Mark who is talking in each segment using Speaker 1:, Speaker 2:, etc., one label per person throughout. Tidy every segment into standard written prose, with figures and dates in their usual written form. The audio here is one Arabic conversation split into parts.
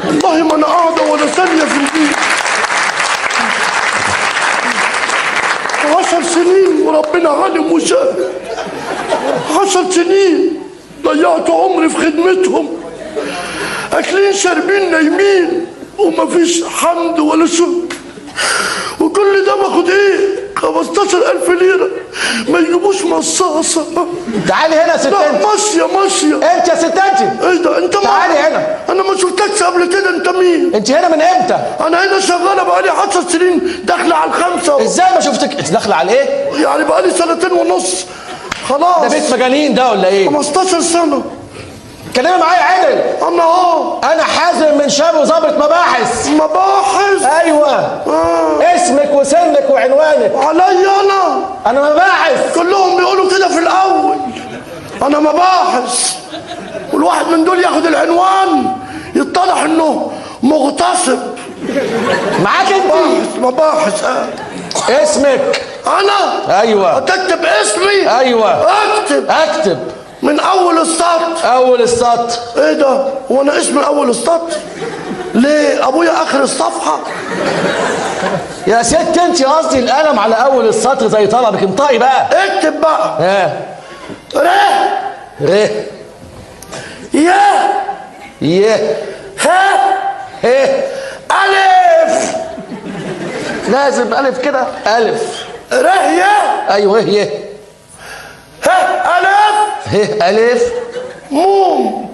Speaker 1: والله ما انا قاعده ولا ثانيه في البيت. 10 سنين وربنا عالم وشاهد. 10 سنين ضيعت عمري في خدمتهم، اكلين شاربين نايمين ومفيش حمد ولا شكر. وكل ده باخد ايه؟ 15,000 ليره ما يجيبوش مصاصه.
Speaker 2: تعالي هنا يا ست
Speaker 1: لا
Speaker 2: انت.
Speaker 1: ماشيه.
Speaker 2: انت يا ست انت.
Speaker 1: ايه ده انت؟
Speaker 2: تعالي هنا.
Speaker 1: انا ما شفتكش قبل كده. انت مين؟
Speaker 2: انت هنا من امتى؟
Speaker 1: انا هنا شغاله بقالي 10 سنين داخله على ال5.
Speaker 2: ازاي ما شفتك؟ انت داخله على ايه؟
Speaker 1: يعني بقالي 2.5 سنين. خلاص.
Speaker 2: ده بيت مجانين ده ولا ايه؟
Speaker 1: 15 سنه.
Speaker 2: كلمي معايا عدل.
Speaker 1: انا
Speaker 2: انا حازم من شاب ضابط مباحث.
Speaker 1: مباحث؟
Speaker 2: ايوه. اسمك وسنك وعنوانك.
Speaker 1: عليا
Speaker 2: انا مباحث.
Speaker 1: كلهم بيقولوا كده في الاول. انا مباحث. والواحد من دول ياخد العنوان يتضح انه مغتصب.
Speaker 2: معاك انت؟
Speaker 1: مباحث.
Speaker 2: اسمك؟
Speaker 1: انا؟
Speaker 2: ايوه.
Speaker 1: تكتب اسمي؟
Speaker 2: ايوه.
Speaker 1: اكتب من اول السطر.
Speaker 2: اول السطر.
Speaker 1: ايه ده؟ هو انا اسمي اول السطر؟ ليه؟ ابويا اخر الصفحه؟
Speaker 2: يا ست انت قصدي القلم على اول السطر زي طلبك. انطقي بقى.
Speaker 1: اكتب بقى. ر
Speaker 2: ر
Speaker 1: يا
Speaker 2: ي
Speaker 1: ه
Speaker 2: ه
Speaker 1: الف.
Speaker 2: لازم الف كده. الف.
Speaker 1: ر يا.
Speaker 2: ايوه ي
Speaker 1: ه الف.
Speaker 2: ه الف.
Speaker 1: موم.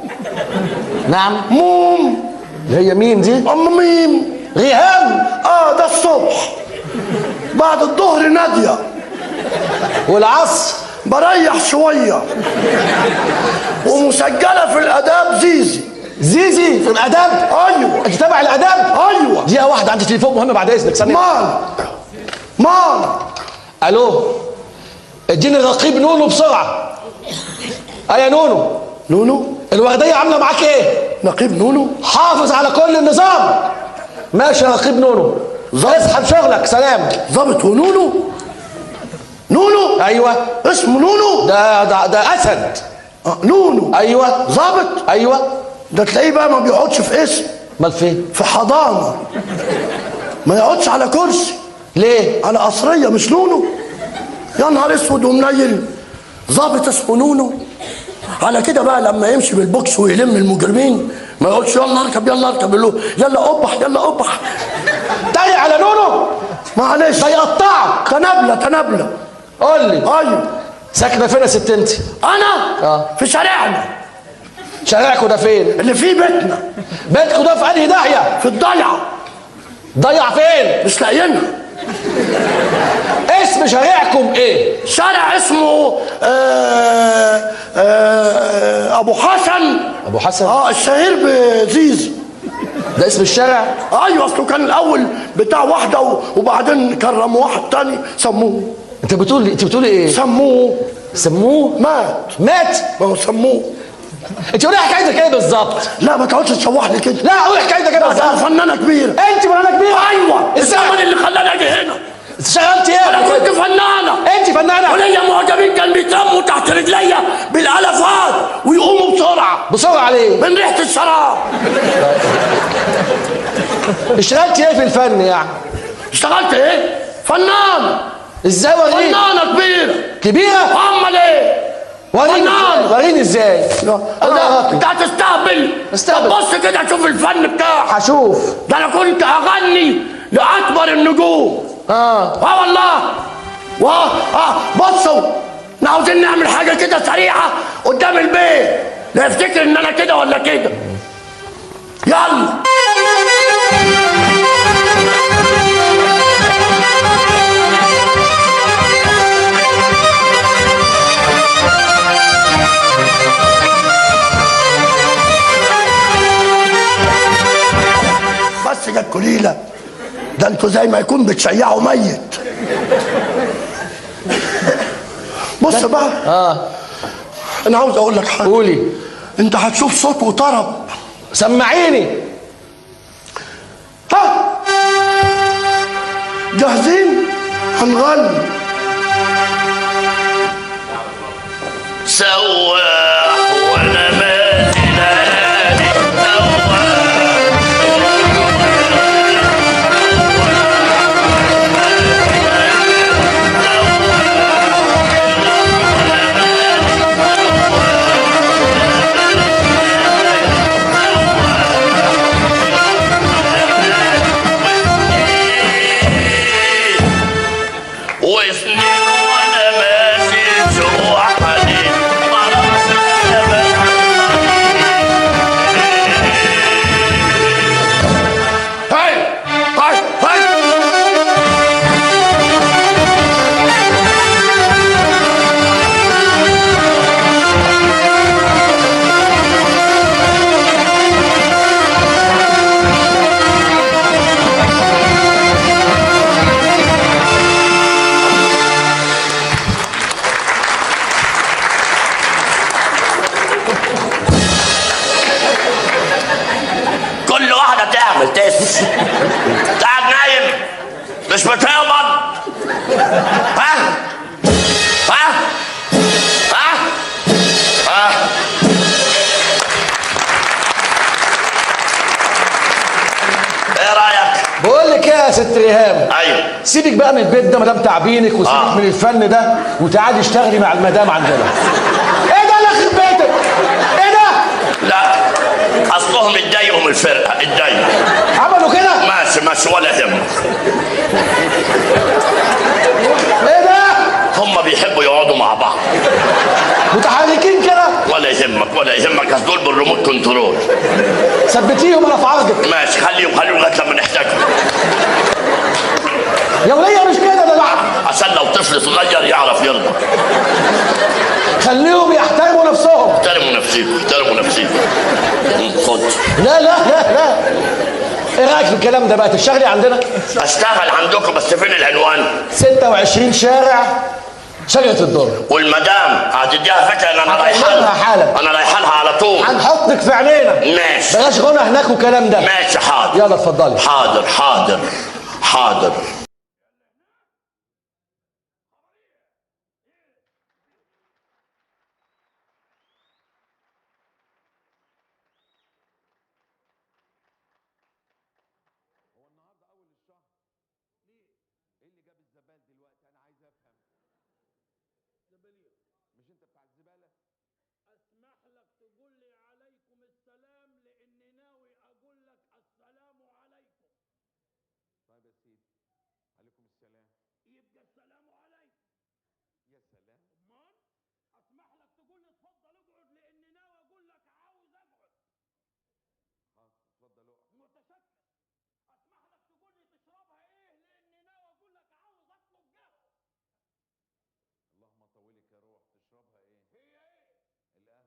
Speaker 2: نعم.
Speaker 1: موم.
Speaker 2: اللي هي مين دي؟
Speaker 1: ميم.
Speaker 2: ريهام.
Speaker 1: ده الصبح. بعد الظهر ناديه.
Speaker 2: والعصر
Speaker 1: بريح شويه. ومسجله في الاداب زيزي.
Speaker 2: زيزي في الاداب؟
Speaker 1: ايوه.
Speaker 2: انت تابع الاداب؟
Speaker 1: ايوه.
Speaker 2: دقيقه واحده عندي تليفون مهم بعد اذنك. ثانيه.
Speaker 1: مالك؟
Speaker 2: الو. اديني رقيب نونو بسرعه. يا نونو. الورديه عامله معاك ايه؟
Speaker 1: نقيب نونو.
Speaker 2: حافظ على كل النظام. ماشي يا رقيب نونو. اسحب شغلك. سلام.
Speaker 1: ظابط ونونو.
Speaker 2: ايوه.
Speaker 1: اسمه نونو.
Speaker 2: ده اسد.
Speaker 1: نونو.
Speaker 2: ايوه.
Speaker 1: ظابط.
Speaker 2: ايوه.
Speaker 1: ده تلاقيه بقى ما بيقعدش في اسم.
Speaker 2: امال فين؟
Speaker 1: في حضانه. ما يقعدش على كرسي.
Speaker 2: ليه؟
Speaker 1: على قصريه مش نونو. يا نهار اسود ومنيل. ظابط اسمه نونو. على كده بقى لما يمشي بالبوكس ويلم المجرمين ما يقولش يلا اركب يلا اركب، يقول له يلا قبح يلا قبح.
Speaker 2: تايه على نونو.
Speaker 1: معلش.
Speaker 2: ده يقطعك.
Speaker 1: تنابله.
Speaker 2: قول لي.
Speaker 1: ايوه.
Speaker 2: ساكنه فين يا ست انت؟
Speaker 1: انا؟ في شارعنا.
Speaker 2: شارعكوا ده فين؟
Speaker 1: اللي فيه بيتنا.
Speaker 2: بيتكوا ده في انهي داهيه؟
Speaker 1: في الضيعه.
Speaker 2: ضيع فين؟
Speaker 1: مش لاقيينها.
Speaker 2: اسم شارعكم ايه؟
Speaker 1: شارع اسمه ابو حسن.
Speaker 2: ابو حسن؟
Speaker 1: الشهير بزيزي.
Speaker 2: ده اسم الشارع؟
Speaker 1: ايوه. اصله كان الاول بتاع واحده وبعدين كرموا واحد تاني سموه.
Speaker 2: انت بتقولي ايه؟
Speaker 1: سموه. مات. ما هو سموه.
Speaker 2: انت قولي حكايتك ايه بالظبط؟
Speaker 1: لا ما تقعدش تشوح لي كده.
Speaker 2: لا قولي حكايتك ايه بالظبط.
Speaker 1: انا فنانه كبيره.
Speaker 2: انت فنانه كبيره؟
Speaker 1: ايوه. الزمن اللي خلاني اجي هنا.
Speaker 2: اشتغلت ايه؟
Speaker 1: انا كنت فنانه.
Speaker 2: انت فنانه؟
Speaker 1: وليا معجبين كانوا بيتلموا تحت رجليا بالالافات ويقوموا بسرعه
Speaker 2: ليه؟
Speaker 1: من ريحه الشراب.
Speaker 2: اشتغلت ايه في الفن يعني؟
Speaker 1: اشتغلت ايه؟ فنان.
Speaker 2: ازاي؟ وريني.
Speaker 1: فنانه كبيره. امال ايه؟
Speaker 2: وريني ازاي؟
Speaker 1: انت هتستهبل. بص كده شوف الفن بتاعك.
Speaker 2: هشوف.
Speaker 1: ده انا كنت اغني لاكبر النجوم. والله. بصوا احنا عاوزين نعمل حاجه كده سريعه قدام البيت لا يفتكر ان انا كده ولا كده. يلا. بس جاتكوا ليله. ده انتوا زي ما يكون بتشيعوا ميت. بص بقى. انا عاوز اقول لك حاجه.
Speaker 2: قولي.
Speaker 1: انت هتشوف صوت وطرب.
Speaker 2: سمعيني.
Speaker 1: جاهزين؟ هنغني.
Speaker 3: سواح وانا ماشي ليالي سواح انت قاعد نايم مش بتقبض؟ ها؟ ها؟ ها؟ ها؟ ايه رايك؟
Speaker 2: بقول لك ايه يا ست ريهام؟
Speaker 3: ايوه.
Speaker 2: سيبك بقى من البيت ده مدام تعبينك، وسيبك من الفن ده وتعالي اشتغلي مع المدام عندنا. ايه ده اللي يخرب بيتك؟ ايه ده؟
Speaker 3: لا اصلهم اتضايقوا من الفرقه، اتضايقوا.
Speaker 2: عملوا كده؟
Speaker 3: ماشي ولا يهمك.
Speaker 2: ايه ده؟
Speaker 3: هم بيحبوا يقعدوا مع بعض.
Speaker 2: متحركين كده؟
Speaker 3: ولا يهمك اصل دول بالريموت كنترول.
Speaker 2: ثبتيهم انا في عرضك.
Speaker 3: ماشي خليهم لغايه لما نحتاجهم.
Speaker 2: يا وليه مش كده ده بقى.
Speaker 3: عشان لو طفل صغير يعرف يرضى.
Speaker 2: خليهم يحترموا نفسهم.
Speaker 3: احترموا نفسيكم. خد.
Speaker 2: لا. ايه رايك في الكلام ده بقى؟ تشتغلي عندنا؟
Speaker 3: اشتغل عندكم بس فين العنوان؟
Speaker 2: 26 شارع شجرة الدر.
Speaker 3: والمدام هتديها فكره ان انا رايحه لها على طول.
Speaker 2: هنحطك في عينينا.
Speaker 3: ماشي.
Speaker 2: بلاش غنى هناك والكلام ده.
Speaker 3: ماشي حاضر.
Speaker 2: يلا اتفضلي.
Speaker 3: حاضر.
Speaker 4: اسمح لك تقول لي عليكم السلام لاني ناوي اقول لك السلام عليكم.
Speaker 5: طيب يا سيدي عليكم السلام.
Speaker 4: يبقى السلام عليكم.
Speaker 5: يا سلام.
Speaker 4: امال اسمح لك تقول لي اتفضل اقعد لاني ناوي اقول لك عاوز اقعد.
Speaker 5: حاضر اتفضل اقعد.
Speaker 4: متشكر. اسمح لك تقول لي تشربها ايه لاني ناوي اقول لك عاوز اطلب قهوه.
Speaker 5: اللهم طولك يا روح. تشربها ايه؟
Speaker 4: هي ايه؟
Speaker 5: القهوه.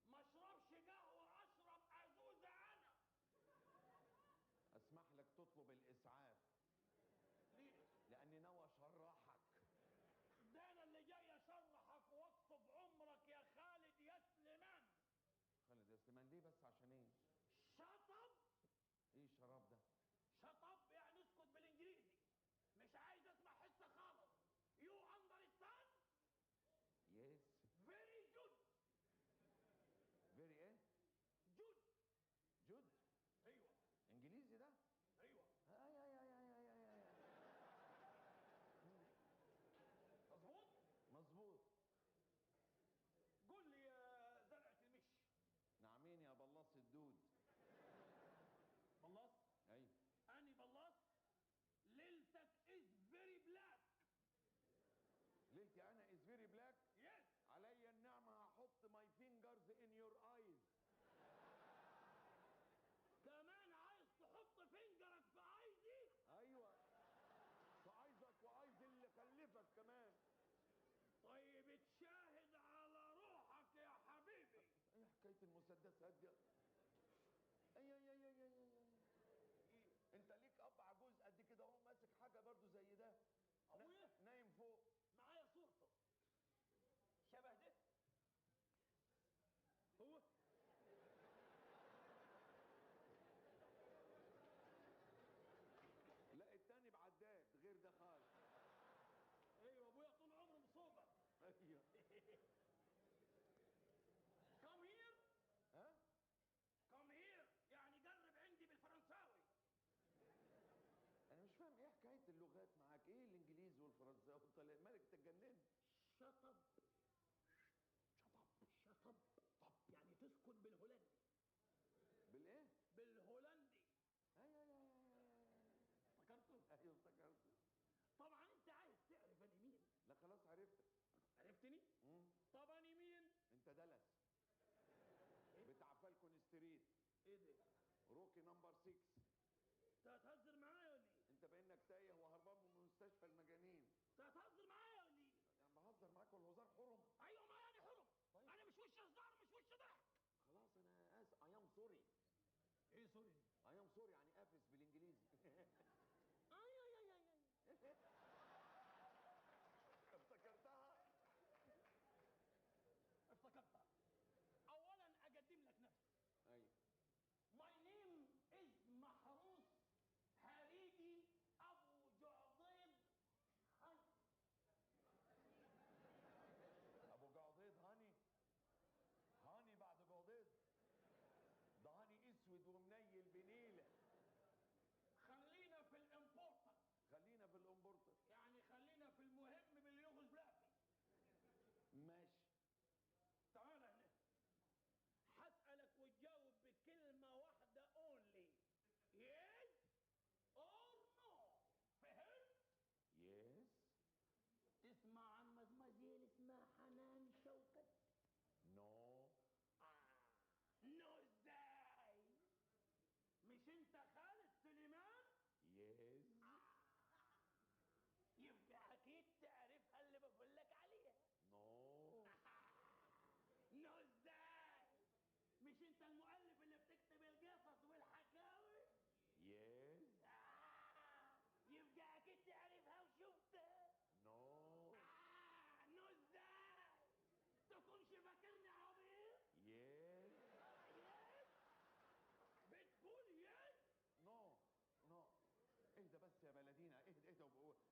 Speaker 4: ما اشربش قهوه، اشرب ازوزه انا.
Speaker 5: اسمح لك تطلب الاسعاف.
Speaker 4: ليه؟
Speaker 5: لاني ناوي اشرحك.
Speaker 4: ده انا اللي جاي اشرحك واكتب عمرك يا خالد يا سليمان.
Speaker 5: خالد يا سليمان ليه بس؟ عشان ايه؟
Speaker 4: شطب.
Speaker 5: ايه الشراب ده؟
Speaker 4: شطب يعني اسكت بالانجليزي. مش عايز اسمع حته خالص. يو اندرستاند؟
Speaker 5: يس.
Speaker 4: فيري جود.
Speaker 5: فيري ايه؟
Speaker 4: جود.
Speaker 5: جود.
Speaker 4: ايوه.
Speaker 5: انجليزي ده؟
Speaker 4: ايوه. مظبوط.
Speaker 5: مظبوط.
Speaker 4: قول لي يا زرعه المش.
Speaker 5: نعمين يا بلاص الدود.
Speaker 4: بلاط.
Speaker 5: ايوه.
Speaker 4: اني بلاط. ليلتك از فيري بلاك.
Speaker 5: ليلتي انا از فيري بلاك.
Speaker 4: يس.
Speaker 5: عليا النعمه هحط ماي فينجرز ان يور ايز.
Speaker 4: كمان عايز تحط فنجرك في عايزي؟
Speaker 5: ايوه. فعايزك وعايز اللي خلفك كمان.
Speaker 4: طيب اتشاهد على روحك يا حبيبي.
Speaker 5: ايه حكايه المسدسات دي؟ اي انت ليك اب عجوز قد كده اهو ماسك حاجه برضو زي ده.
Speaker 4: ابويا
Speaker 5: نايم فوق.
Speaker 4: معايا صورته. شبه ده. هو
Speaker 5: لا التاني بعداد غير ده خالص.
Speaker 4: ايوه ابويا طول عمره مصوبه.
Speaker 5: ايوه.
Speaker 4: كم هير.
Speaker 5: ها؟
Speaker 4: كم هير يعني قرب عندي بالفرنساوي.
Speaker 5: انا مش فاهم ايه حكايه اللغات معاك، ايه الانجليزي والفرنساوي؟ انت مالك تتجننت؟
Speaker 4: شطب. طب يعني تسكن بالهولندي.
Speaker 5: بالايه؟
Speaker 4: بالهولندي.
Speaker 5: ايوه.
Speaker 4: افتكرته؟
Speaker 5: ايوه افتكرت.
Speaker 4: طبعا انت عايز تعرف انا مين.
Speaker 5: لا خلاص عرفتك.
Speaker 4: عرفتني؟ طب انا مين؟
Speaker 5: انت دلس. بتاع فالكون ستريت.
Speaker 4: ايه ده؟
Speaker 5: روكي نمبر 6.
Speaker 4: انت هتهزر معايا ولا ايه؟
Speaker 5: انت بانك تايه وهربان من مستشفى المجانين.
Speaker 4: انت هتهزر معايا ولا ايه؟
Speaker 5: يعني بهزر معاك والهزار حرم.
Speaker 4: ايوه ما يعني حرم.
Speaker 5: طيب.
Speaker 4: انا مش وش هزار مش وش ضحك.
Speaker 5: خلاص انا اسف. اي ام سوري.
Speaker 4: ايه سوري؟
Speaker 5: اي ام سوري يعني قافز بالانجليزي. افتكرتها.
Speaker 4: اولا اقدم لك نفسي.
Speaker 5: ايوه.
Speaker 4: My name is محروس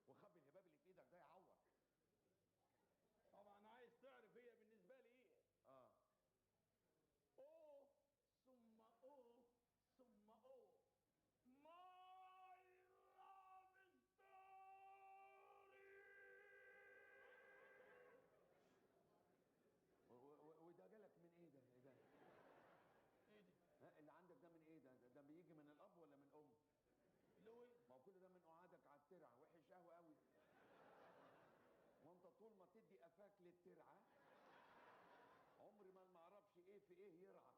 Speaker 5: وخبي الهباب اللي في ايدك ده يعور.
Speaker 4: طبعا عايز تعرف هي بالنسبه لي ايه؟ اوه ثم اوه ثم اوه ماي لاف ستوري.
Speaker 5: وده جالك من ايه ده؟ ايه ده؟
Speaker 4: ايه ده؟
Speaker 5: ها اللي عندك ده من ايه ده؟ ده بيجي من الاب ولا من ام؟
Speaker 4: اللي هو ايه؟
Speaker 5: ما هو كل ده من قعادك على الترعه، وحش قوي قوي. وانت طول ما تدي قفاك للترعه عمري ما اعرفش ايه في ايه يرعى.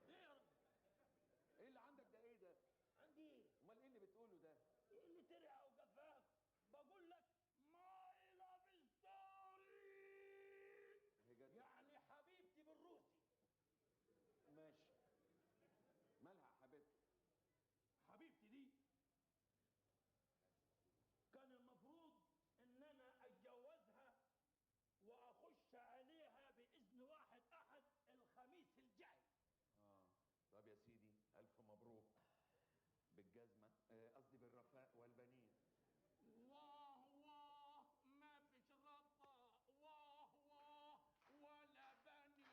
Speaker 4: ليه يا راجل؟
Speaker 5: ايه اللي عندك ده؟ ايه ده؟
Speaker 4: عندي ايه؟
Speaker 5: امال ايه اللي بتقوله ده؟
Speaker 4: ايه اللي ترعى وقفاك؟ بقول لك ماي لاف ستوري، يعني حبيبتي بالروسي.
Speaker 5: ماشي. مالها حبيبتي؟
Speaker 4: حبيبتي دي كان المفروض ان انا اتجوزها واخش عليها باذن واحد احد الخميس الجاي.
Speaker 5: طب يا سيدي الف مبروك بالجزمه، قصدي بالرفاء والبنين.
Speaker 4: واه واه ما فيش رفاه، واه واه ولا بنين،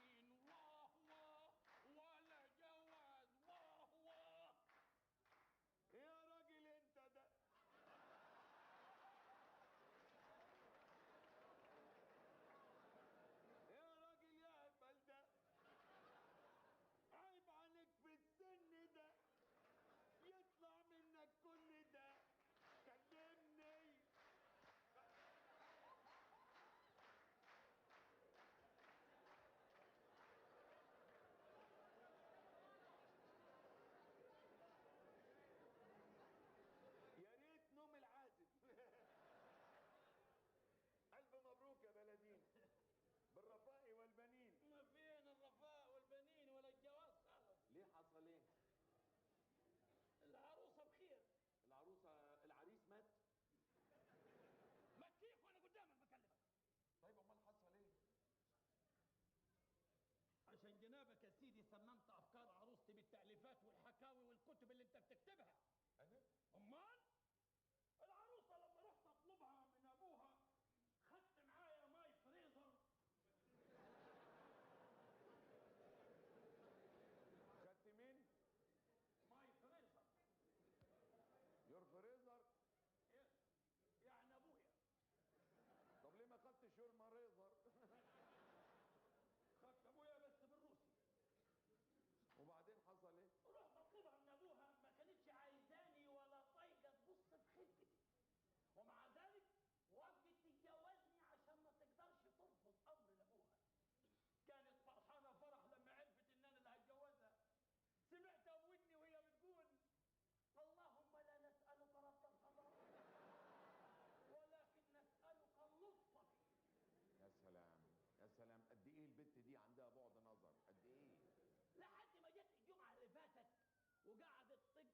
Speaker 4: واه واه ولا جواز، واه واه.
Speaker 5: يا راجل انت ده يا راجل يا هبل ده، عيب عليك في السن ده يطلع منك كل ده. كلمني. يا ريت نوم العازب. ألف مبروك يا بلدين بالرفاء والبنين.
Speaker 4: ما فين الرفاء والبنين ولا الجواز خالص.
Speaker 5: ليه حصل ايه؟
Speaker 4: العروسه بخير.
Speaker 5: العروسه العريس مات؟
Speaker 4: ما كيف وانا قدامك بكلمك؟
Speaker 5: طيب امال حصل ايه؟
Speaker 4: عشان جنابك يا سيدي سممت افكار عروستي بالتاليفات والحكاوي والكتب اللي انت بتكتبها.
Speaker 5: انا؟
Speaker 4: امال العروسه لما رحت اطلبها من ابوها خدت معايا ماي فريزر.
Speaker 5: خدت مين؟
Speaker 4: ماي فريزر.
Speaker 5: يور فريزر؟
Speaker 4: يس يعني ابويا.
Speaker 5: طب ليه ما خدتش يور مريزر؟
Speaker 4: خدت ابويا بس بالروسي.
Speaker 5: وبعدين حصل ايه؟
Speaker 4: رحت اطلبها من ابوها ما كانتش عايزاني ولا طايقه تبص في خدتي، ومع ذلك وافقت تتجوزني عشان ما تقدرش ترفض امر لابوها. كانت فرحانه فرح لما عرفت ان انا اللي هتجوزها. سمعتها بودني وهي بتقول اللهم لا نسالك رد القضاء ولكن نسالك لطفك.
Speaker 5: يا سلام يا سلام، قد ايه البت دي عندها بعد نظر، قد ايه.
Speaker 4: لحد ما جت الجمعه اللي فاتت وقعدت طق.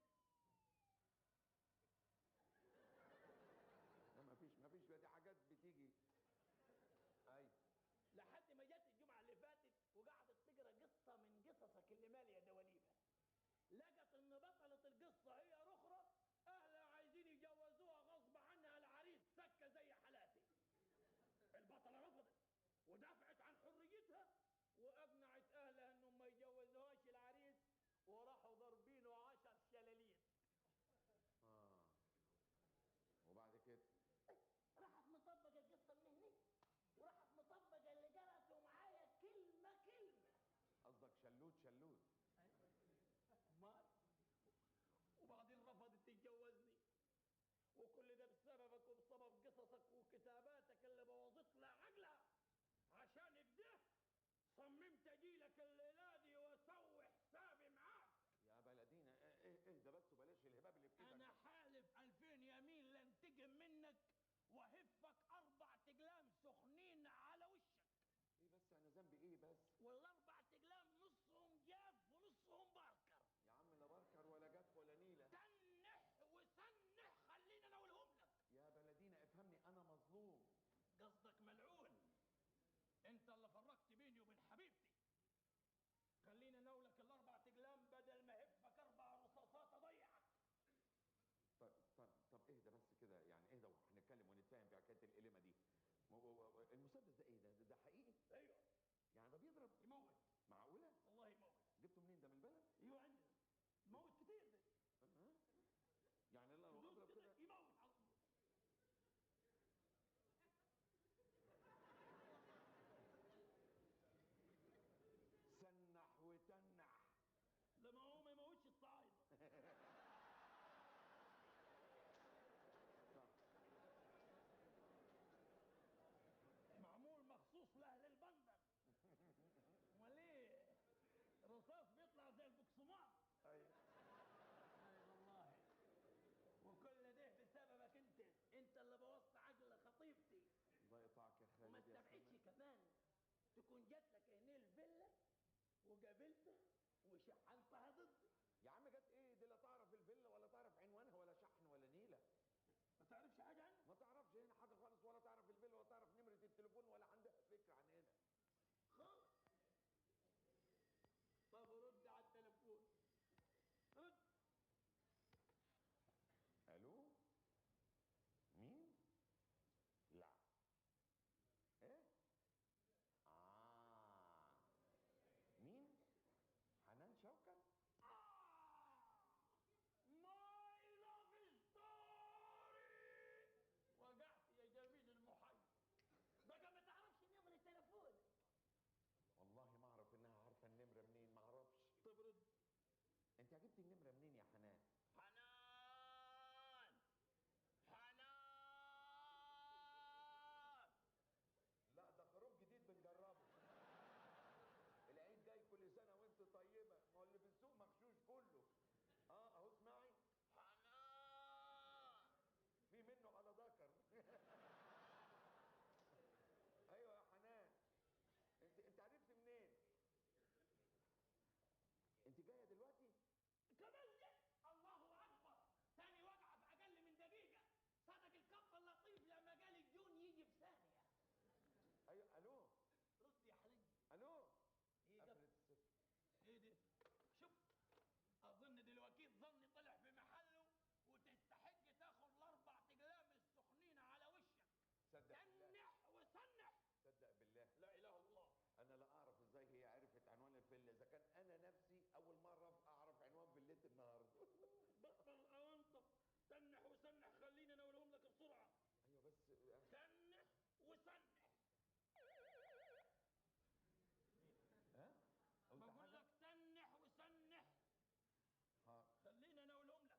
Speaker 5: لا مفيش دي حاجات بتيجي. اي
Speaker 4: لحد ما جت الجمعه اللي فاتت وقعدت تقرا قصه من قصصك اللي ماليه دواليبها. لقت ان بطله القصه هي رخره اهلها عايزين يجوزوها غصب عنها العريس سكه زي حالاتي. البطله رفضت ودافعت عن حريتها واقنعت اهلها انهم ما يجوزوهاش العريس وراحوا ضاربينه 10 شلاليت.
Speaker 5: وبعد كده
Speaker 4: راحت مطبقه القصه من هنا وراحت مطبقه اللي قرأته معايا كلمه كلمه.
Speaker 5: قصدك شلوت شلوت؟
Speaker 4: امال. وبعدين رفضت تتجوزني وكل ده بسببك وبسبب قصصك وكتاباتك اللي بوظت لها عقلها. عشان كده صممت اجيلك الليله دي واسوي حسابي معاك.
Speaker 5: يا بلدينا اهدى بس وبلاش الهباب اللي في ايدك.
Speaker 4: انا حالف 2000 يمين لانتقم منك وهفك 4 تقلام سخنين على وشك.
Speaker 5: ايه بس انا ذنبي ايه بس؟
Speaker 4: والاربع تقلام نصهم جاف ونصهم باركر.
Speaker 5: يا عم لا باركر ولا جاف ولا نيله.
Speaker 4: تنح وسنح خلينا نقولهم لك.
Speaker 5: يا بلدينا افهمني انا مظلوم.
Speaker 4: قصدك ملعون. انت اللي فرقت بيني وبين حبيبتي. خلينا نقولك ال4 تقلام بدل ما هفك 4 رصاص
Speaker 5: كده يعني اهدى وهنتكلم ونتفاهم في حكايه القلمه دي. المسدس ده ايه ده حقيقي؟
Speaker 4: ايوه
Speaker 5: يعني ده بيضرب؟
Speaker 4: يموت.
Speaker 5: معقوله؟
Speaker 4: والله يموت.
Speaker 5: جبته منين ده، من البلد؟
Speaker 4: ايوه عندنا يموت كتير ده.
Speaker 5: يعني انا لو اضرب كده
Speaker 4: يموت على طول.
Speaker 5: سنح وتنح.
Speaker 4: لما هو ما يموتش الصعايده.
Speaker 5: صح.
Speaker 4: معمول مخصوص لاهل البندر. امال ايه؟ رصاص بيطلع زي البقسماط.
Speaker 5: ايوه
Speaker 4: اي والله. وكل ده بسببك انت اللي بوظت عقل خطيبتي.
Speaker 5: الله يقطعك يا خالد.
Speaker 4: وما
Speaker 5: يا
Speaker 4: تستبعدش
Speaker 5: سلام.
Speaker 4: كمان تكون جات لك هنا الفيلا وقابلتها وشحنتها ضدي.
Speaker 5: يا عم جت ايه دي؟ لا تعرف الفيلا ولا تعرف عنوانها ولا شحن ولا نيله.
Speaker 4: ما تعرفش حاجه عنها؟
Speaker 5: ما تعرفش هنا حاجه خالص، ولا تعرف الفيلا ولا تعرف نمره التليفون ولا عندها فكره عن هنا
Speaker 4: خالص. طب رد على التليفون. رد.
Speaker 5: الو؟ مين؟ لا. ايه؟ مين؟ حنان شوكت؟
Speaker 4: ماي لاف ستوري. وقعت يا جميل المحيط. بقى ما تعرفش نمرة تليفونك.
Speaker 5: والله ما اعرف انها عارفه النمره منين، ما اعرفش.
Speaker 4: طب رد.
Speaker 5: انت جبت النمره منين يا حنان؟
Speaker 4: حنان. حنان.
Speaker 5: لا ده خروج جديد بنجربه. العيد جاي كل سنه وانت طيبه، ما هو اللي في السوق مغشوش كله. اهو اسمعي.
Speaker 4: حنان.
Speaker 5: في منه على ذكر. ايوه يا حنان. انت عرفت منين؟ انت جايه دلوقتي؟
Speaker 4: كمان جه. الله اكبر. ثاني وقعه في اقل من دقيقه. صدق الكف اللطيف لما قال الجون يجي في ثانيه.
Speaker 5: ايوه الو.
Speaker 4: رد يا حليم.
Speaker 5: الو.
Speaker 4: ايه
Speaker 5: قفلت
Speaker 4: ده؟
Speaker 5: الست.
Speaker 4: ايه ده؟ شوف. اظن دلوقتي الظن طلع في محله وتستحق تاخد الاربع اقلام السخنين على وشك.
Speaker 5: صدق بالله.
Speaker 4: تنح وسنح.
Speaker 5: صدق بالله.
Speaker 4: لا اله الا الله.
Speaker 5: انا لا اعرف ازاي هي عرفت عنوان الفيلا، اذا كان انا نفسي اول مره اعرف عنوان فيلتي النهارده.
Speaker 4: بطل اوانطه. تنح وسنح. خليني انولهم لك بسرعه.
Speaker 5: ايوه بس
Speaker 4: تنح وسنح.
Speaker 5: ها؟ قلت
Speaker 4: بقول
Speaker 5: حاجه؟
Speaker 4: لك تنح وسنح.
Speaker 5: ها.
Speaker 4: خليني انولهم لك.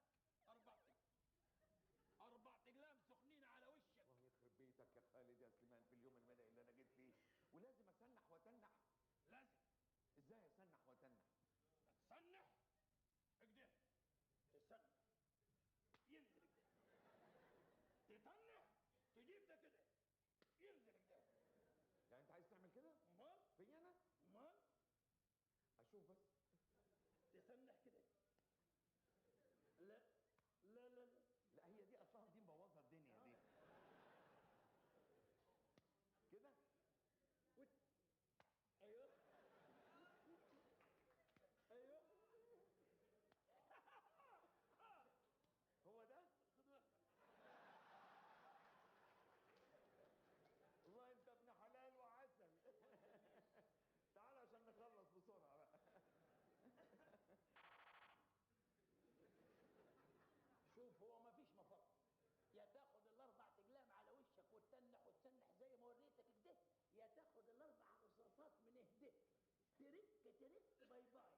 Speaker 4: اربع اقلام سخنين على وشك.
Speaker 5: الله يخرب بيتك يا خالد يا سليمان في اليوم المنى اللي انا جيت فيه، ولازم اسنح وتنح.
Speaker 4: لازم.
Speaker 5: ازاي اسنح وتنح؟
Speaker 4: تسنح اكده. تسنح ينزل كده. تتنح تجيب ده كده ينزل كده.
Speaker 5: يعني انت عايز تعمل كده؟
Speaker 4: امال.
Speaker 5: فيا انا؟
Speaker 4: امال.
Speaker 5: اشوف بس.
Speaker 4: تسنح كده. لا لا لا لا.
Speaker 5: لا هي دي اصلا دي مبوظه الدنيا دي. كده؟
Speaker 4: ايوه ايوه.
Speaker 5: هو ده؟
Speaker 4: خد بالك.
Speaker 5: والله انت ابن حلال وعسل. تعال عشان نخلص بسرعه بقى.
Speaker 4: شوف هو ما فيش مفر. يا تاخد الاربع اقلام على وشك وتتنح وتسنح زي ما وريتك كده، يا تاخد الاربع رصاصات من ايديك. ترك ترك باي باي.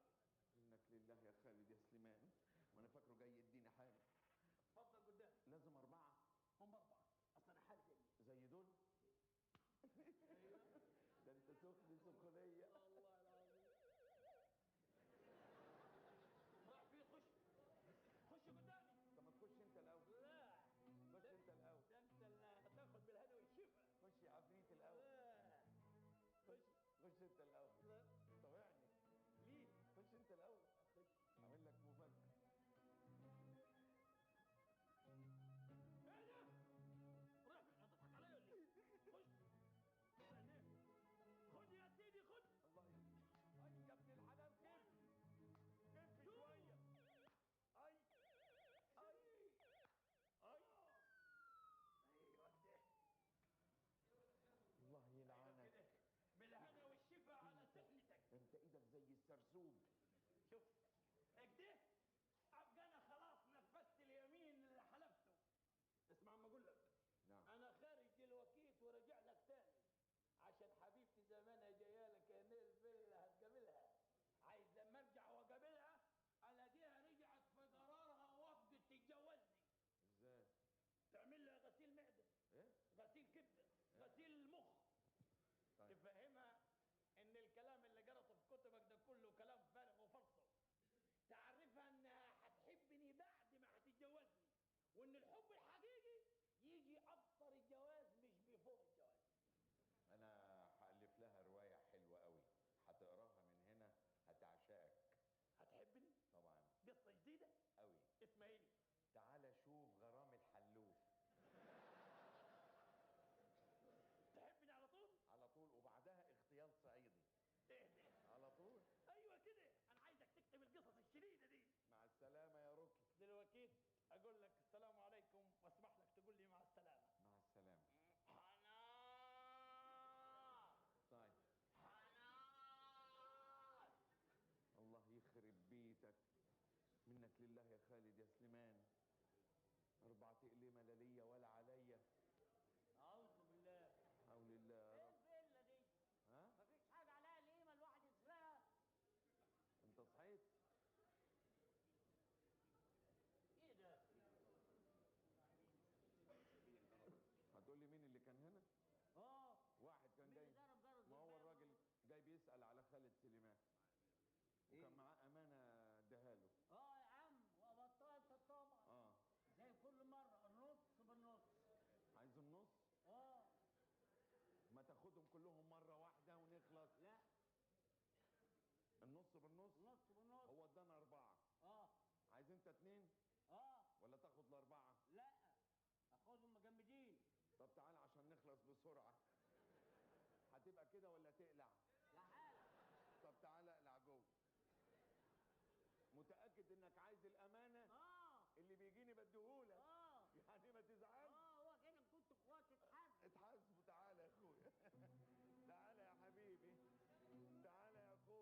Speaker 5: انك لله يا خالد يا سليمان، وانا فاكره جاي يديني حاجه.
Speaker 4: اتفضل قدام.
Speaker 5: لازم 4.
Speaker 4: هم 4. اصل انا حالي
Speaker 5: زي دول؟
Speaker 4: ايوه.
Speaker 5: ده انت سخن سخونيه.
Speaker 4: والله العظيم. راح فين؟ خش قدامي.
Speaker 5: طب ما تخش انت الاول.
Speaker 4: لا
Speaker 5: خش انت الاول.
Speaker 4: ده انت اللي هتاخد بالهنا والشفا.
Speaker 5: خش يا عفريت الاول.
Speaker 4: لا
Speaker 5: خش انت الاول.
Speaker 4: لا.
Speaker 5: طوعني.
Speaker 4: ليه؟
Speaker 5: خش انت الاول. اعمل لك مفاجاه.
Speaker 4: ايه ده؟ راح فين؟ هتضحك عليا ولا ايه؟ خش. خد يا سيدي خد.
Speaker 5: الله يخليك. اي يا ابن الحلال كيف؟ كيف شويه. اي اي اي محسوب.
Speaker 4: شوف كده ابقى انا خلاص نفذت اليمين اللي حلفته. اسمع ما اقول لك.
Speaker 5: نعم.
Speaker 4: انا خارج الوكيت ورجع لك تاني عشان حبيبتي زمانها جايه لك هنا الفيلا هتقابلها. عايز لما ارجع واقابلها الاقيها رجعت في قرارها ووافقت تتجوزني.
Speaker 5: ازاي؟
Speaker 4: تعمل لها غسيل معده،
Speaker 5: ايه؟
Speaker 4: غسيل كبده، غسيل المخ.
Speaker 5: طيب.
Speaker 4: تفهمها ان الكلام اللي قرأته في كتبك ده كله كلام فارغ وفلسف. تعرفها انها هتحبني بعد ما هتتجوزني، وان الحب الحقيقي يجي ابصر الجواز مش بفوق الجواز.
Speaker 5: انا هالف لها روايه حلوه قوي، هتقراها من هنا هتعشقك.
Speaker 4: هتحبني؟
Speaker 5: طبعا.
Speaker 4: قصة جديدة؟
Speaker 5: قوي.
Speaker 4: اسمها ايه؟
Speaker 5: تعال شوف غرام الحلوف.
Speaker 4: تحبني على طول؟
Speaker 5: على طول، وبعدها اغتيال صعيدي.
Speaker 4: ايه ده؟
Speaker 5: على طول.
Speaker 4: ايوه كده، انا عايزك تكتب القصص الشديدة دي.
Speaker 5: مع السلامه يا روكي.
Speaker 4: دلوقتي اقول لك السلام عليكم واسمح لك تقول لي مع السلامة.
Speaker 5: مع السلامه.
Speaker 4: حنان.
Speaker 5: طيب.
Speaker 4: حنان.
Speaker 5: الله يخرب بيتك. منك لله يا خالد يا سليمان. 4 أقلمة لا ليا ولا عليا.
Speaker 4: اعوذ بالله.
Speaker 5: حول الله يا
Speaker 6: ايه
Speaker 5: رب.
Speaker 6: الفيلا دي؟
Speaker 5: ها؟
Speaker 6: مفيش حاجة عليها القيمة الواحد يسرقها.
Speaker 5: انت صحيت؟
Speaker 6: ايه ده؟
Speaker 5: هتقول لي مين اللي كان هنا؟ واحد كان
Speaker 6: مين
Speaker 5: جاي.
Speaker 6: اللي ضرب جرس
Speaker 5: ما هو
Speaker 6: الباب؟
Speaker 5: الراجل جاي بيسأل على خالد سليمان. وكان معاه أمانة اداها له.
Speaker 6: يا عم وقبضتها انت طبعا. زي كل مرة النص بالنص.
Speaker 5: عايز النص؟ ما تاخدهم كلهم مرة واحدة ونخلص.
Speaker 6: لا،
Speaker 5: النص بالنص؟
Speaker 6: النص بالنص.
Speaker 5: هو ادانا 4. عايز انت 2 ولا تاخد ال4؟
Speaker 6: لا، اخدهم مجمدين.
Speaker 5: طب تعال عشان نخلص بسرعة. هتبقى كده ولا تقلع؟
Speaker 6: لا حالة.
Speaker 5: طب تعال اقلع جوه. متأكد انك عايز الأمانة؟ اللي بيجيني بديهولك. يعني ما تزعلش.
Speaker 6: هو كأنك كنت اخوات تتحاسب.
Speaker 5: اتحاسبوا. تعالى يا اخويا. تعالى يا حبيبي. تعالى يا اخويا.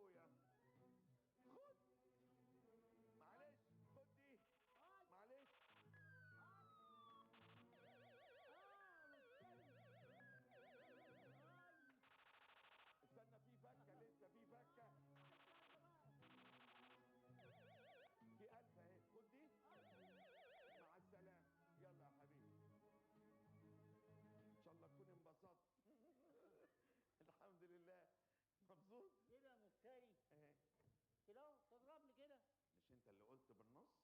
Speaker 5: خد. معلش خد دي. معلش. استنى، في فكة لسه، في فكة. في 1000 اهي، خد دي. مع السلامة. يلا يا حبيبي. ان شاء الله تكون انبسطت. الحمد لله. مبسوط
Speaker 6: كده يا مفتري.
Speaker 5: اهي.
Speaker 6: كده اهو تضربني كده.
Speaker 5: مش انت اللي قلت بالنص؟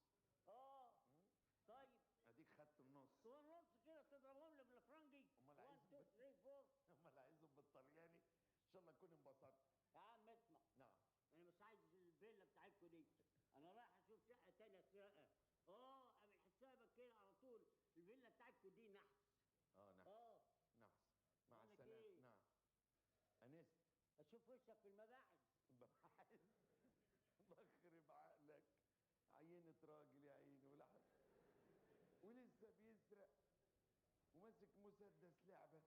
Speaker 6: طيب
Speaker 5: اديك خدت النص.
Speaker 6: هو النص كده تضربهم لي بالفرنجي.
Speaker 5: امال
Speaker 6: 1
Speaker 5: عايزهم
Speaker 6: 2 3 4.
Speaker 5: امال عايزهم بالطلياني. ان شاء الله تكون انبسطت.
Speaker 6: يا عم اسمع.
Speaker 5: نعم.
Speaker 6: انا مش عايز الفيلا بتاعتكم دي. انا رايح اشوف شقه تانية اسرقها. اعمل حسابك كده على طول. الفيلا بتاعتكم دي نحس.
Speaker 5: نحس. نحس. مع
Speaker 6: بقولك
Speaker 5: السلامة.
Speaker 6: إيه؟
Speaker 5: نعم. انست.
Speaker 6: اشوف وشك في المباحث.
Speaker 5: بحث. الله يخرب عقلك. عينة راجل يا عيني ولحد. ولسه بيسرق وماسك مسدس لعبة.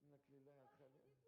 Speaker 5: منك لله يا خالد.